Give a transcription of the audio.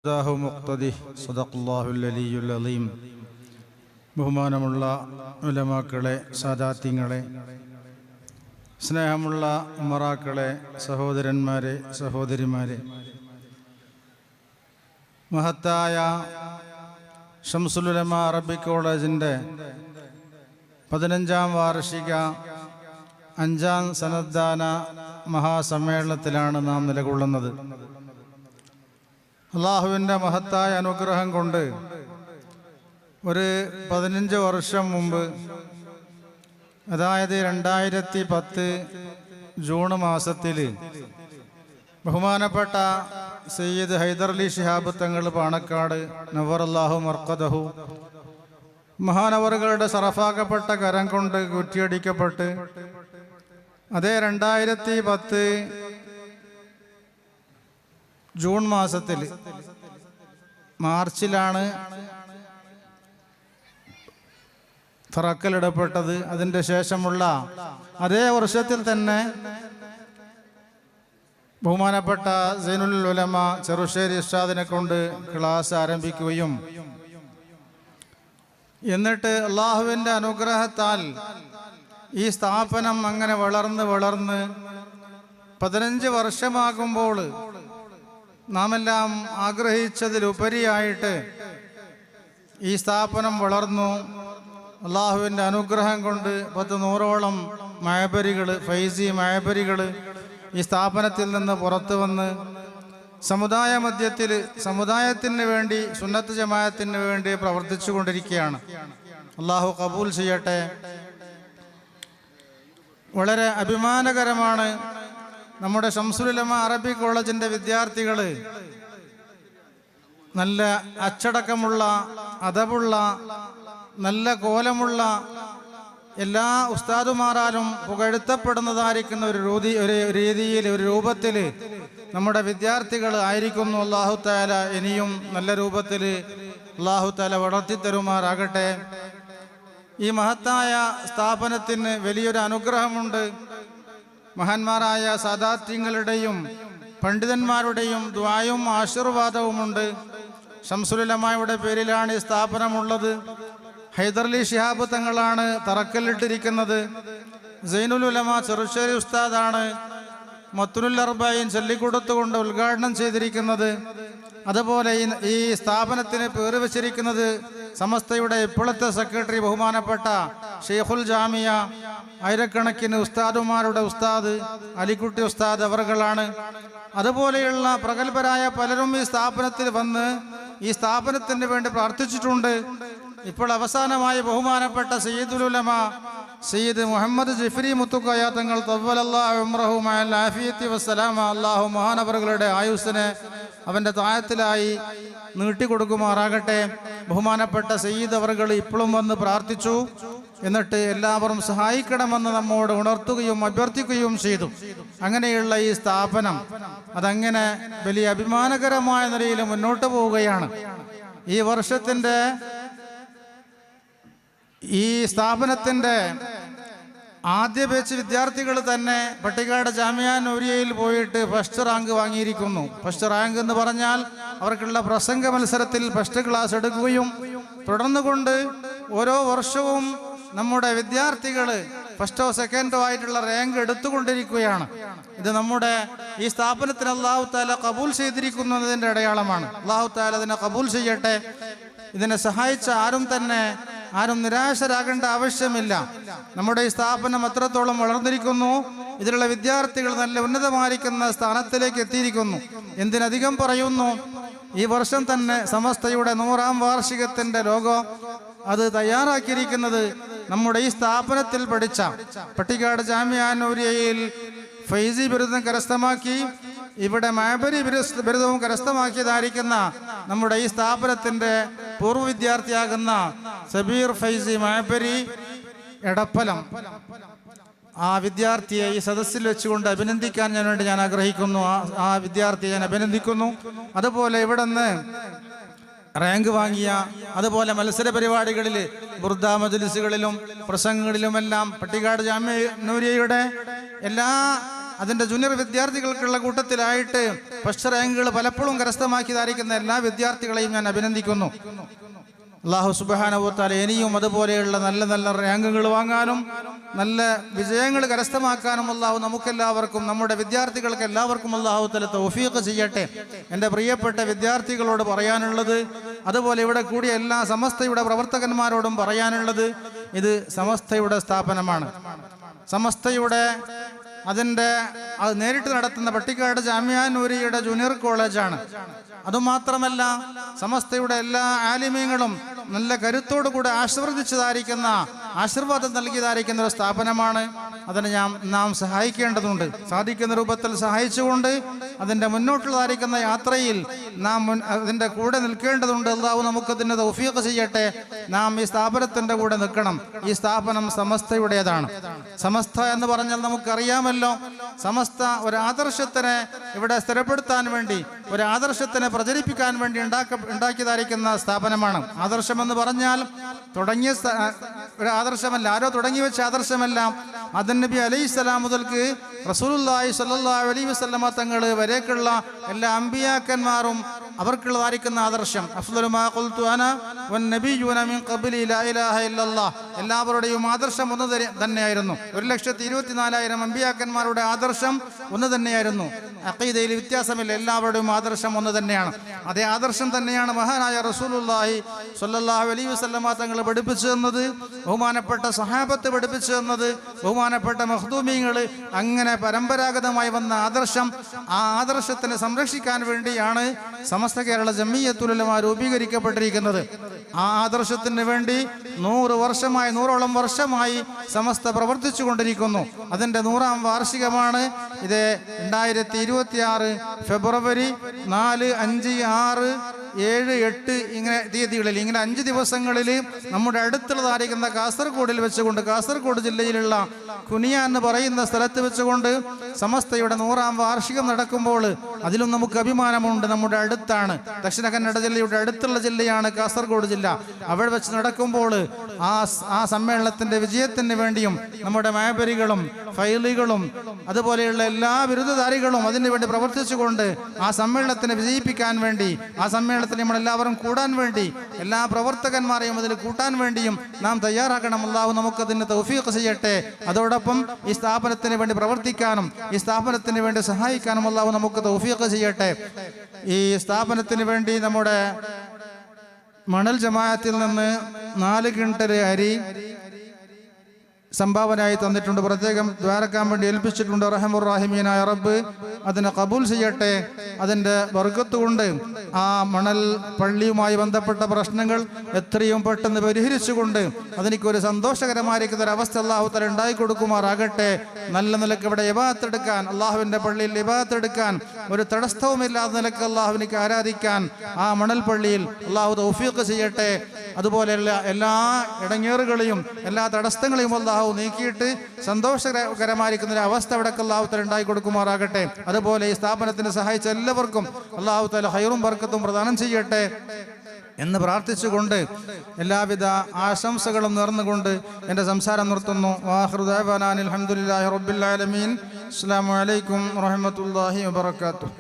മുഖ്തദി സദഖല്ലാഹുൽ അലിയ്യുൽ അലീം. ബഹുമാനമുള്ള ഉലമാക്കളെ, സാദാത്യങ്ങളെ, സ്നേഹമുള്ള ഉമറാക്കളെ, സഹോദരന്മാരെ, സഹോദരിമാരെ, മഹത്തായ ഷംസുൽ ഉലമ അറബിക് കോളേജിൻ്റെ 15ാം വാർഷിക 5ാം സനദ്ദാന മഹാസമ്മേളനത്തിലാണ് നാം നിലകൊള്ളുന്നത്. അള്ളാഹുവിൻ്റെ മഹത്തായ അനുഗ്രഹം കൊണ്ട് ഒരു 15 വർഷം മുമ്പ്, അതായത് 2010 ജൂൺ മാസത്തിൽ ബഹുമാനപ്പെട്ട സയ്യിദ് ഹൈദർലി ശിഹാബ് തങ്ങൾ പാണക്കാട് നവറല്ലാഹു മർക്കദഹു മഹാനവറുകളുടെ സറഫാക്കപ്പെട്ട കരം കൊണ്ട് കുറ്റിയടിക്കപ്പെട്ട്, അതേ 2010 ജൂൺ മാസത്തിൽ മാർച്ചിലാണ് തറക്കലിടപ്പെട്ടത്. അതിൻ്റെ ശേഷമുള്ള അതേ വർഷത്തിൽ തന്നെ ബഹുമാനപ്പെട്ട സൈനുൽ ഉലമ ചെറുശ്ശേരി ഉസ്താദിനെ കൊണ്ട് ക്ലാസ് ആരംഭിക്കുകയും, എന്നിട്ട് അള്ളാഹുവിൻ്റെ അനുഗ്രഹത്താൽ ഈ സ്ഥാപനം അങ്ങനെ വളർന്ന് 15 വർഷമാകുമ്പോൾ നാം എല്ലാം ആഗ്രഹിച്ചതിലുപരിയായിട്ട് ഈ സ്ഥാപനം വളർന്നു. അള്ളാഹുവിൻ്റെ അനുഗ്രഹം കൊണ്ട് 100ഓളം മഹബരികൾ, ഫൈസി മഹബരികൾ ഈ സ്ഥാപനത്തിൽ നിന്ന് പുറത്തു വന്ന് സമുദായ മധ്യത്തിൽ സമുദായത്തിന് വേണ്ടി, സുന്നത്ത് ജമാഅത്തിന് വേണ്ടി പ്രവർത്തിച്ചു കൊണ്ടിരിക്കുകയാണ്. അള്ളാഹു കബൂൽ ചെയ്യട്ടെ. വളരെ അഭിമാനകരമാണ്. നമ്മുടെ ഷംസുൽ ഉലമ അറബിക് കോളേജിൻ്റെ വിദ്യാർത്ഥികൾ നല്ല അച്ചടക്കമുള്ള, അദബുള്ള, നല്ല കോലമുള്ള, എല്ലാ ഉസ്താദുമാരാലും പുകഴ്ത്തപ്പെടുന്നതായിരിക്കുന്ന ഒരു രീതിയിൽ, ഒരു രൂപത്തിൽ നമ്മുടെ വിദ്യാർത്ഥികൾ ആയിരിക്കുന്നു. അല്ലാഹു തആല ഇനിയും നല്ല രൂപത്തിൽ അല്ലാഹു തആല വളർത്തിത്തരുമാറാകട്ടെ. ഈ മഹത്തായ സ്ഥാപനത്തിന് വലിയൊരു അനുഗ്രഹമുണ്ട്. മഹാന്മാരായ സാദാത്യങ്ങളുടെയും പണ്ഡിതന്മാരുടെയും ദുആയും ആശീർവാദവുമുണ്ട്. ഷംസുൽ ഉലമയുടെ പേരിലാണ് ഈ സ്ഥാപനമുള്ളത്. ഹൈദർലി ശിഹാബ് തങ്ങളാണ് തറക്കല്ലിട്ടിരിക്കുന്നത്. സൈനുൽ ഉലമ ചെറുശ്ശേരി ഉസ്താദാണ് മത്നുൽ അർബഈൻ ചൊല്ലിക്കൊടുത്തുകൊണ്ട് ഉദ്ഘാടനം ചെയ്തിരിക്കുന്നത്. അതുപോലെ ഈ സ്ഥാപനത്തിന് പേര് വച്ചിരിക്കുന്നത് സമസ്തയുടെ ഇപ്പോഴത്തെ സെക്രട്ടറി ബഹുമാനപ്പെട്ട ഷെയ്ഖുൽ ജാമിയ, ആയിരക്കണക്കിന് ഉസ്താദുമാരുടെ ഉസ്താദ് അലിക്കുട്ടി ഉസ്താദ് അവർകളാണ്. അതുപോലെയുള്ള പ്രഗത്ഭരായ പലരും ഈ സ്ഥാപനത്തിൽ വന്ന് ഈ സ്ഥാപനത്തിന് വേണ്ടി പ്രാർത്ഥിച്ചിട്ടുണ്ട്. ഇപ്പോൾ അവസാനമായി ബഹുമാനപ്പെട്ട സയ്യിദുൽ ഉലമ സയ്യിദ് മുഹമ്മദ് ജിഫ്രി മുത്തുക്കോയ തങ്ങൾ തവ്വലല്ലാഹു ഉംറഹു മഅൽ ആഫിയത്തി വസ്സലാമ, അല്ലാഹു മഹാനവറുകളുടെ ആയുസ്സിനെ അവൻ്റെ താഴത്തിലായി നീട്ടിക്കൊടുക്കുമാറാകട്ടെ. ബഹുമാനപ്പെട്ട സയ്യിദ് അവറുകൾ ഇപ്പോഴും വന്ന് പ്രാർത്ഥിച്ചു. എന്നിട്ട് എല്ലാവരും സഹായിക്കണമെന്ന് നമ്മോട് ഉണർത്തുകയും അഭ്യർത്ഥിക്കുകയും ചെയ്തു. അങ്ങനെയുള്ള ഈ സ്ഥാപനം അതങ്ങനെ വലിയ അഭിമാനകരമായ നിലയിൽ മുന്നോട്ട് പോവുകയാണ്. ഈ വർഷത്തിൻ്റെ ഈ സ്ഥാപനത്തിൻ്റെ ആദ്യ ബാച്ച് വിദ്യാർത്ഥികൾ തന്നെ പട്ടിക്കാട് ജാമിഅ നൂരിയയിൽ പോയിട്ട് ഫസ്റ്റ് റാങ്ക് വാങ്ങിയിരിക്കുന്നു. ഫസ്റ്റ് റാങ്ക് എന്ന് പറഞ്ഞാൽ അവർക്കുള്ള പ്രസംഗ മത്സരത്തിൽ ഫസ്റ്റ് ക്ലാസ് എടുക്കുകയും തുടർന്നുകൊണ്ട് ഓരോ വർഷവും നമ്മുടെ വിദ്യാർത്ഥികൾ ഫസ്റ്റോ സെക്കൻഡോ ആയിട്ടുള്ള റാങ്ക് എടുത്തുകൊണ്ടിരിക്കുകയാണ്. ഇത് നമ്മുടെ ഈ സ്ഥാപനത്തിന് അല്ലാഹു തആല കബൂൽ ചെയ്തിരിക്കുന്നതിൻ്റെ അടയാളമാണ്. അല്ലാഹു തആല അതിനെ കബൂൽ ചെയ്യട്ടെ. ഇതിനെ സഹായിച്ച ആരും നിരാശരാകേണ്ട ആവശ്യമില്ല. നമ്മുടെ ഈ സ്ഥാപനം അത്രത്തോളം വളർന്നിരിക്കുന്നു. ഇതിലുള്ള വിദ്യാർത്ഥികൾ നല്ല ഉന്നതമായിരിക്കുന്ന സ്ഥാനത്തിലേക്ക് എത്തിയിരിക്കുന്നു. എന്തിനധികം പറയുന്നു, ഈ വർഷം തന്നെ സമസ്തയുടെ 100ാം വാർഷികത്തിൻ്റെ ലോഗോ അത് തയ്യാറാക്കിയിരിക്കുന്നത് നമ്മുടെ ഈ സ്ഥാപനത്തിൽ പഠിച്ച പട്ടിക്കാട് ജാമിഅ നൂരിയയിൽ ഫൈസി ബിരുദം കരസ്ഥമാക്കി, ഇവിടെ മഹബരി ബിരുദവും കരസ്ഥമാക്കിയതായിരിക്കുന്ന നമ്മുടെ ഈ സ്ഥാപനത്തിൻ്റെ പൂർവ്വ വിദ്യാർത്ഥിയാകുന്ന സബീർ ഫൈസി മഹബരി എടപ്പലം, ആ വിദ്യാർത്ഥിയെ ഈ സദസ്സിൽ വെച്ചുകൊണ്ട് അഭിനന്ദിക്കാൻ ഞാൻ ആഗ്രഹിക്കുന്നു. ആ വിദ്യാർത്ഥിയെ ഞാൻ അഭിനന്ദിക്കുന്നു. അതുപോലെ ഇവിടെ നിന്ന് റാങ്ക് വാങ്ങിയ, അതുപോലെ മത്സര പരിപാടികളിൽ ബുർദ മജ്ലിസുകളിലും പ്രസംഗങ്ങളിലുമെല്ലാം പട്ടിക്കാട് ജാമിഅ നൂരിയയുടെ എല്ലാ അതിൻ്റെ ജൂനിയർ വിദ്യാർത്ഥികൾക്കുള്ള കൂട്ടത്തിലായിട്ട് ഫസ്റ്റ് റാങ്കുകൾ പലപ്പോഴും കരസ്ഥമാക്കിയതായിരിക്കുന്ന എല്ലാ വിദ്യാർത്ഥികളെയും ഞാൻ അഭിനന്ദിക്കുന്നു. അല്ലാഹു സുബ്ഹാനഹു വ തആല ഇനിയും അതുപോലെയുള്ള നല്ല നല്ല റാങ്കുകൾ വാങ്ങാനും നല്ല വിജയങ്ങൾ കരസ്ഥമാക്കാനും അല്ലാഹു നമുക്കെല്ലാവർക്കും, നമ്മുടെ വിദ്യാർത്ഥികൾക്ക് എല്ലാവർക്കും അല്ലാഹു തആല തൗഫീഖ് ചെയ്യട്ടെ. എൻ്റെ പ്രിയപ്പെട്ട വിദ്യാർത്ഥികളോട് പറയാനുള്ളത്, അതുപോലെ ഇവിടെ കൂടിയ എല്ലാ സമസ്തയുടെ പ്രവർത്തകന്മാരോടും പറയാനുള്ളത്, ഇത് സമസ്തയുടെ സ്ഥാപനമാണ്. സമസ്തയുടെ അത് നേരിട്ട് നടത്തുന്ന പട്ടിക്കാട് ജാമിഅ നൂരിയയുടെ ജൂനിയർ കോളേജാണ്. അതുമാത്രമല്ല, സമസ്തയുടെ എല്ലാ ആലിമീങ്ങളും നല്ല കരുത്തോടുകൂടെ ആശീർവാദം നൽകിയതായിരിക്കുന്ന ഒരു സ്ഥാപനമാണ്. അതിനെ നാം സഹായിക്കേണ്ടതുണ്ട്. സാധിക്കുന്ന രൂപത്തിൽ സഹായിച്ചുകൊണ്ട് അതിൻ്റെ മുന്നോട്ടുള്ളതായിരിക്കുന്ന യാത്രയിൽ നാം അതിൻ്റെ കൂടെ നിൽക്കേണ്ടതുണ്ട്. അല്ലാഹു നമുക്കതിന് തൗഫീഖ് ചെയ്യട്ടെ. നാം ഈ സ്ഥാപനത്തിൻ്റെ കൂടെ നിൽക്കണം. ഈ സ്ഥാപനം സമസ്തയുടേതാണ്. സമസ്ത എന്ന് പറഞ്ഞാൽ നമുക്കറിയാമല്ലോ, സമസ്ത ഒരു ആദർശത്തിനെ ഇവിടെ സ്ഥിരപ്പെടുത്താൻ വേണ്ടി, ഒരു ആദർശത്തിനെ പ്രചരിപ്പിക്കാൻ വേണ്ടി ഉണ്ടാക്കിയതായിരിക്കുന്ന സ്ഥാപനമാണ്. ആദർശമെന്ന് പറഞ്ഞാൽ തുടങ്ങിയ ഒരു ആദർശമല്ല, ആരോ തുടങ്ങി വെച്ച ആദർശമല്ല. ആദം നബി അലൈഹിസ്സലാം മുതൽക്ക് റസൂലുള്ളാഹി സ്വല്ലല്ലാഹു അലൈഹി വസല്ലമ തങ്ങൾ വരേക്കുള്ള എല്ലാ അമ്പിയാക്കന്മാരും അവർക്കുള്ളതായിരിക്കുന്ന ആദർശം അഫ്ളലു മാ ഖുൽതു അന വന്നബിയ്യൂന മിൻ ഖബ്ലി ലാ ഇലാഹ ഇല്ലല്ലാഹ്, എല്ലാവരുടെയും ആദർശം ഒന്ന് തന്നെയായിരുന്നു. 1,24,000 അമ്പിയാക്കന്മാരുടെ ആദർശം ഒന്ന് തന്നെയായിരുന്നു. അഖീദയിൽ വ്യത്യാസമില്ല, എല്ലാവരുടെയും ആദർശം ഒന്ന് തന്നെയാണ്. അതേ ആദർശം തന്നെയാണ് മഹാനായ റസൂലുള്ളാഹി സ്വല്ലല്ലാഹു അലൈഹി വസല്ലമ തങ്ങൾ പഠിപ്പിച്ചു തന്നത്, ബഹുമാനപ്പെട്ട സഹാബത്ത് പഠിപ്പിച്ചു തന്നത്, ബഹുമാനപ്പെട്ട മഖ്ദൂമീങ്ങൾ, അങ്ങനെ പരമ്പരാഗതമായി വന്ന ആദർശം. ആ ആദർശത്തിനെ സംരക്ഷിക്കാൻ വേണ്ടിയാണ് സമസ്ത കേരള ജംഇയ്യത്തുൽ ഉലമ രൂപീകരിക്കപ്പെട്ടിരിക്കുന്നത്. ആ ആദർശത്തിന് വേണ്ടി 100ഓളം വർഷമായി സമസ്ത പ്രവർത്തിച്ചു കൊണ്ടിരിക്കുന്നു. അതിൻ്റെ 100ാം വാർഷികമാണ് ഇത്. 2026 ഫെബ്രുവരി 4, 5, 6, 7, 8 ഇങ്ങനെ തീയതികളിൽ, ഇങ്ങനെ 5 ദിവസങ്ങളിൽ നമ്മുടെ അടുത്തുള്ളതായിരിക്കുന്ന കാസർഗോഡിൽ വെച്ചുകൊണ്ട്, കാസർഗോഡ് ജില്ലയിലുള്ള കുനിയ എന്ന് പറയുന്ന സ്ഥലത്ത് വെച്ചുകൊണ്ട് സമസ്തയുടെ 100ാം വാർഷികം നടക്കുമ്പോൾ അതിലും നമുക്ക് അഭിമാനമുണ്ട്. നമ്മുടെ അടുത്താണ്, ദക്ഷിണ കന്നഡ ജില്ലയുടെ അടുത്തുള്ള ജില്ലയാണ് കാസർഗോഡ് ജില്ല. അവിടെ വെച്ച് നടക്കുമ്പോൾ ആ സമ്മേളനത്തിൻ്റെ വിജയത്തിന് വേണ്ടിയും നമ്മുടെ മാബരികളും ഫൈലികളും അതുപോലെയുള്ള എല്ലാ ബിരുദധാരികളും അതിനുവേണ്ടി പ്രവർത്തിച്ചുകൊണ്ട് ആ സമ്മേളനത്തിനെ വിജയിപ്പിക്കാൻ വേണ്ടി, ആ സമ്മേളനത്തിൽ നമ്മളെല്ലാവരും കൂടാൻ വേണ്ടി, എല്ലാ പ്രവർത്തകന്മാരെയും അതിൽ കൂട്ടാൻ വേണ്ടിയും നാം തയ്യാറാക്കണം. അല്ലാഹു നമുക്കതിന് തൗഫീഖ് ചെയ്യട്ടെ. അതോടൊപ്പം ഈ സ്ഥാപനത്തിന് വേണ്ടി പ്രവർത്തിക്കാനും ഈ സ്ഥാപനത്തിന് വേണ്ടി സഹായിക്കാനും അല്ലാഹു നമുക്ക് തൗഫീഖ് ചെയ്യട്ടെ. ഈ സ്ഥാപനത്തിന് വേണ്ടി നമ്മുടെ മണൽ ജമാഅത്തിൽ നിന്ന് 4 ക്വിൻ്റൽ അരി സംഭാവനയായി തന്നിട്ടുണ്ട്. പ്രത്യേകം ദ്വാരക്കാൻ വേണ്ടി ഏൽപ്പിച്ചിട്ടുണ്ട്. റഹ്മുർ റഹീമീനായ റബ്ബ് അതിനെ കബൂൽ ചെയ്യട്ടെ. അതിൻ്റെ ബർക്കത്ത് കൊണ്ട് ആ മണൽ പള്ളിയുമായി ബന്ധപ്പെട്ട പ്രശ്നങ്ങൾ എത്രയും പെട്ടെന്ന് പരിഹരിച്ചുകൊണ്ട് അതിനൊരു സന്തോഷകരമായിരിക്കുന്ന ഒരു അവസ്ഥ അല്ലാഹു തആല ഉണ്ടായി കൊടുക്കുമാറാകട്ടെ. നല്ല നിലക്ക് ഇവിടെ ഇബാദത്ത് എടുക്കാൻ, അള്ളാഹുവിൻ്റെ പള്ളിയിൽ ഇബാദത്ത് എടുക്കാൻ ഒരു തടസ്സവുമില്ലാത്ത നിലക്ക് അള്ളാഹുവിനേക്ക് ആരാധിക്കാൻ ആ മണൽ പള്ളിയിൽ അള്ളാഹു തൗഫീഖ് ചെയ്യട്ടെ. അതുപോലെയുള്ള എല്ലാ ഇടങ്ങേറുകളെയും എല്ലാ തടസ്സങ്ങളെയും അള്ളാഹു നീക്കിയിട്ട് സന്തോഷകരമായിരിക്കുന്ന ഒരു അവസ്ഥ ഇവിടെ അല്ലാഹു തആല ഉണ്ടായി കൊടുക്കുമാറാകട്ടെ. അതുപോലെ ഈ സ്ഥാപനത്തിന് സഹായിച്ച എല്ലാവർക്കും അല്ലാഹു തആല ഖൈറും ബർക്കത്തും പ്രദാനം ചെയ്യട്ടെ എന്ന് പ്രാർത്ഥിച്ചുകൊണ്ട് എല്ലാവിധ ആശംസകളും നേർന്നുകൊണ്ട് എൻ്റെ സംസാരം നിർത്തുന്നു. വാഖിറു ദഅവാനാ അൽഹംദുലില്ലാഹി റബ്ബിൽ ആലമീൻ. അസ്സലാമു അലൈക്കും വറഹ്മത്തുള്ളാഹി വബറകാതുഹു.